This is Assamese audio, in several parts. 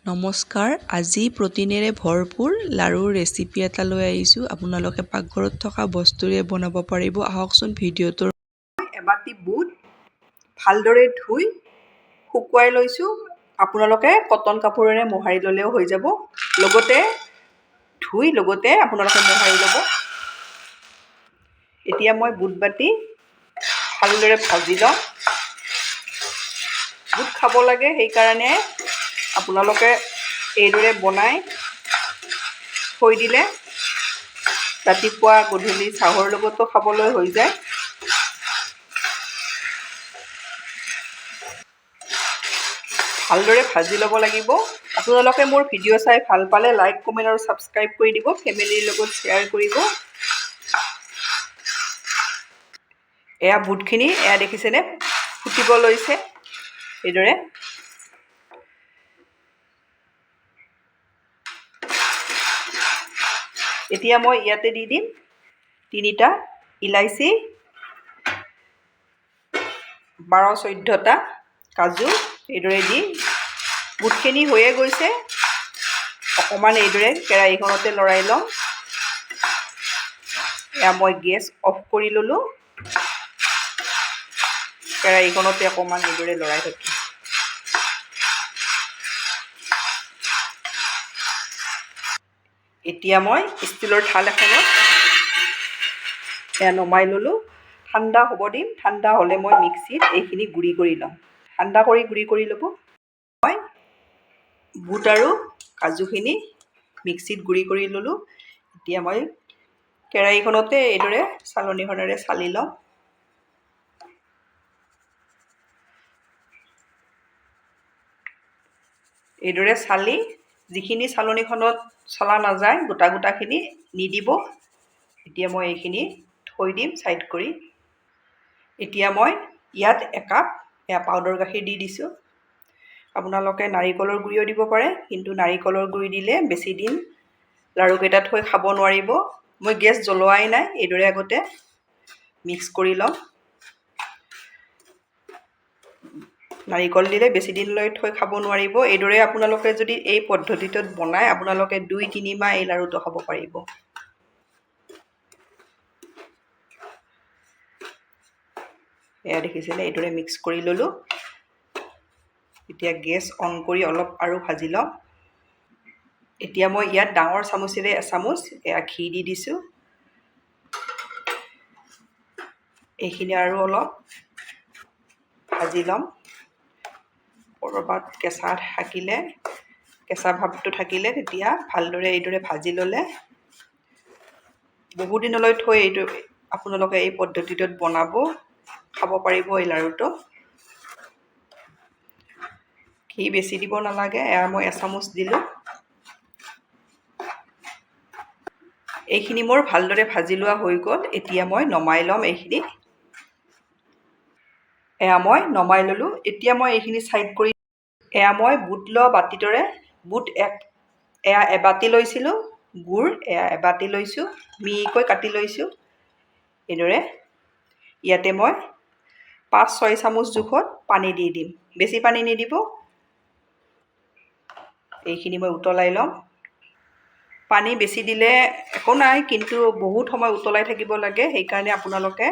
নমস্কাৰ, আজি প্ৰটিনেৰে ভৰপূৰ লাড়ুৰ ৰেচিপি এটা লৈ আহিছোঁ। আপোনালোকে পাকঘৰত থকা বস্তুৰে বনাব পাৰিব। আহকচোন ভিডিঅ'টোৰ। এবাটি বুট ভালদৰে ধুই শুকুৱাই লৈছোঁ। আপোনালোকে কটন কাপোৰেৰে মোহাৰি ল'লেও হৈ যাব। লগতে আপোনালোকে মোহাৰি ল'ব। এতিয়া মই বুট বাটি ভালদৰে ভাজি লওঁ। বুট খাব লাগে, সেইকাৰণে আপোনালোকে এইদৰে বনাই থৈ দিলে ৰাতিপুৱা গধূলি চাহৰ লগতো খাবলৈ হৈ যায়। ভালদৰে ভাজি ল'ব লাগিব। আপোনালোকে মোৰ ভিডিঅ' চাই ভাল পালে লাইক, কমেণ্ট আৰু ছাবস্ক্ৰাইব কৰি দিব। ফেমিলিৰ লগত শ্বেয়াৰ কৰিব। এয়া বুটখিনি, এয়া দেখিছেনে ফুটিব লৈছে এইদৰে। এতিয়া মই ইয়াতে দি দিম 3টা ইলাইচি, 12-14টা কাজু। এইদৰে দি বুটখিনি হৈয়ে গৈছে। অকণমান এইদৰে কেৰাহীখনতে লৰাই লওঁ। এয়া মই গেছ অফ কৰি ল'লোঁ। কেৰাহীখনতে অকণমান এইদৰে লৰাই থাকিম। এতিয়া মই ষ্টীলৰ থাল এখনত এয়া নমাই ল'লোঁ। ঠাণ্ডা হ'ব দিম। ঠাণ্ডা হ'লে মই মিক্সিত এইখিনি গুড়ি কৰি ল'ম। গুড়ি কৰি ল'ব। মই বুট আৰু কাজুখিনি মিক্সিত গুড়ি কৰি ল'লোঁ। এতিয়া মই কেৰাহীখনতে এইদৰে চালনীখনেৰে চালি লওঁ। এইদৰে চালি যিখিনি চালনীখনত চলা নাযায় গোটাখিনি নিদিব। এতিয়া মই এইখিনি থৈ দিম ছাইড কৰি। এতিয়া মই ইয়াত একাপ পাউডাৰ গাখীৰ দি দিছোঁ। আপোনালোকে নাৰিকলৰ গুড়িও দিব পাৰে, কিন্তু নাৰিকলৰ গুড়ি দিলে বেছি দিন লাড়ুকেইটা থৈ খাব নোৱাৰিব। মই গেছ জ্বলোৱাই নাই। এইদৰে আগতে মিক্স কৰি লওঁ। নাৰিকল দিলে বেছি দিনলৈ থৈ খাব নোৱাৰিব। এইদৰে আপোনালোকে যদি এই পদ্ধতিটোত বনায়, আপোনালোকে 2-3 মাহ এই লাড়ুটো খাব পাৰিব। এয়া দেখিছেনে, এইদৰে মিক্স কৰি ল'লোঁ। এতিয়া গেছ অন কৰি অলপ আৰু ভাজি লওঁ। এতিয়া মই ইয়াত ডাঙৰ চামুচেৰে এচামুচ এয়া ঘি দি দিছোঁ। এইখিনি আৰু অলপ ভাজি ল'ম। ক'ৰবাত কেঁচা ভাৱটো থাকিলে তেতিয়া ভালদৰে এইদৰে ভাজি ল'লে বহুদিনলৈ থৈ আপোনালোকে এই পদ্ধতিটোত বনাব খাব পাৰিব এই লাড়ুটো। ঘি বেছি দিব নালাগে। এয়া মই এচামুচ দিলোঁ। এইখিনি মোৰ ভালদৰে ভাজি লোৱা হৈ গ'ল। এতিয়া মই নমাই ল'ম এইখিনি। এয়া মই নমাই ল'লোঁ। এতিয়া মই এইখিনি ছাইড কৰি এয়া মই বুট লোৱা বাতিটোৰে এয়া এবাতি লৈছিলোঁ। গুড় এয়া এবাতি লৈছোঁ। মিহিকৈ কাটি লৈছোঁ। এইদৰে ইয়াতে মই 5-6 চামুচ জোখত পানী দি দিম। বেছি পানী নিদিব। এইখিনি মই উতলাই ল'ম। পানী বেছি দিলে একো নাই, কিন্তু বহুত সময় উতলাই থাকিব লাগে। সেইকাৰণে আপোনালোকে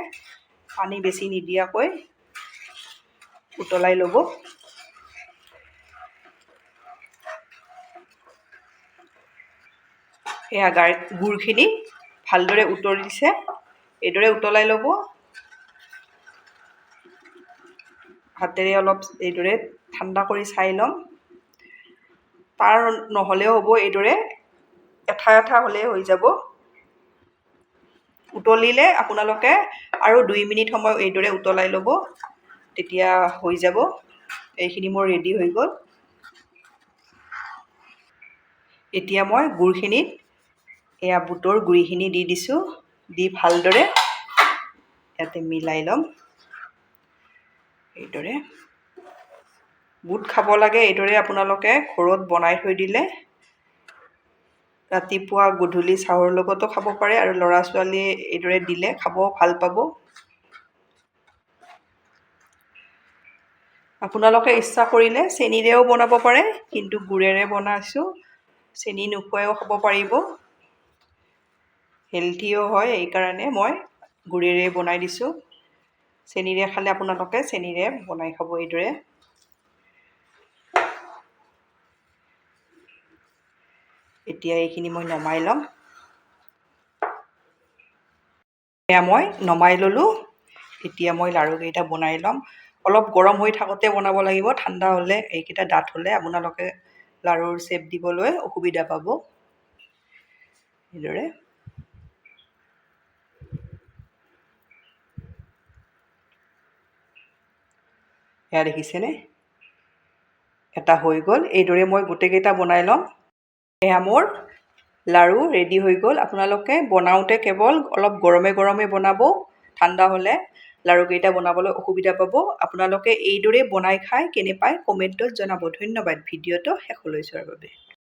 পানী বেছি নিদিয়াকৈ উতলাই ল'ব। এয়া গুড়খিনি ভালদৰে উতলিছে। এইদৰে উতলাই ল'ব। হাতেৰে অলপ এইদৰে ঠাণ্ডা কৰি চাই ল'ম। তাৰ নহ'লেও হ'ব, এইদৰে এঠা হ'লেই হৈ যাব। উতলিলে আপোনালোকে আৰু 2 মিনিট সময় এইদৰে উতলাই ল'ব। তেতিয়া হৈ যাব। এইখিনি মোৰ ৰেডি হৈ গ'ল। এতিয়া মই গুড়খিনিত এয়া বুটৰ গুড়িখিনি দি দিছোঁ। দি ভালদৰে ইয়াতে মিলাই ল'ম। এইদৰে বুট খাব লাগে। এইদৰে আপোনালোকে ঘৰত বনাই থৈ দিলে ৰাতিপুৱা গধূলি চাহৰ লগতো খাব পাৰে, আৰু ল'ৰা ছোৱালীয়ে এইদৰে দিলে খাব ভাল পাব। আপোনালোকে ইচ্ছা কৰিলে চেনিৰেও বনাব পাৰে, কিন্তু গুড়েৰে বনাইছোঁ। চেনি নোখোৱাও খাব পাৰিব, হেল্থিও হয়, এইকাৰণে মই গুড়েৰে বনাই দিছোঁ। চেনিৰে খালে আপোনালোকে চেনিৰে বনাই খাব এইদৰে। এতিয়া এইখিনি মই নমাই ল'ম। এয়া মই নমাই ল'লোঁ। এতিয়া মই লাড়ুকেইটা বনাই ল'ম। অলপ গৰম হৈ থাকোঁতে বনাব লাগিব, ঠাণ্ডা হ'লে এইকেইটা ডাঠ হ'লে আপোনালোকে লাড়ুৰ শ্বেপ দিবলৈ অসুবিধা পাব। এইদৰে এয়া দেখিছেনে, এটা হৈ গ'ল। এইদৰে মই গোটেইকেইটা বনাই ল'ম। এয়া মোৰ লাড়ু ৰেডি হৈ গ'ল। আপোনালোকে বনাওঁতে কেৱল অলপ গৰমে গৰমে বনাব, ঠাণ্ডা হ'লে লাড়ুকেইটা বনাবলৈ অসুবিধা পাব। আপোনালোকে এইদৰে বনাই খাই কেনে পায় কমেণ্টত জনাব। ধন্যবাদ ভিডিঅ'টো শেষলৈ চোৱাৰ বাবে।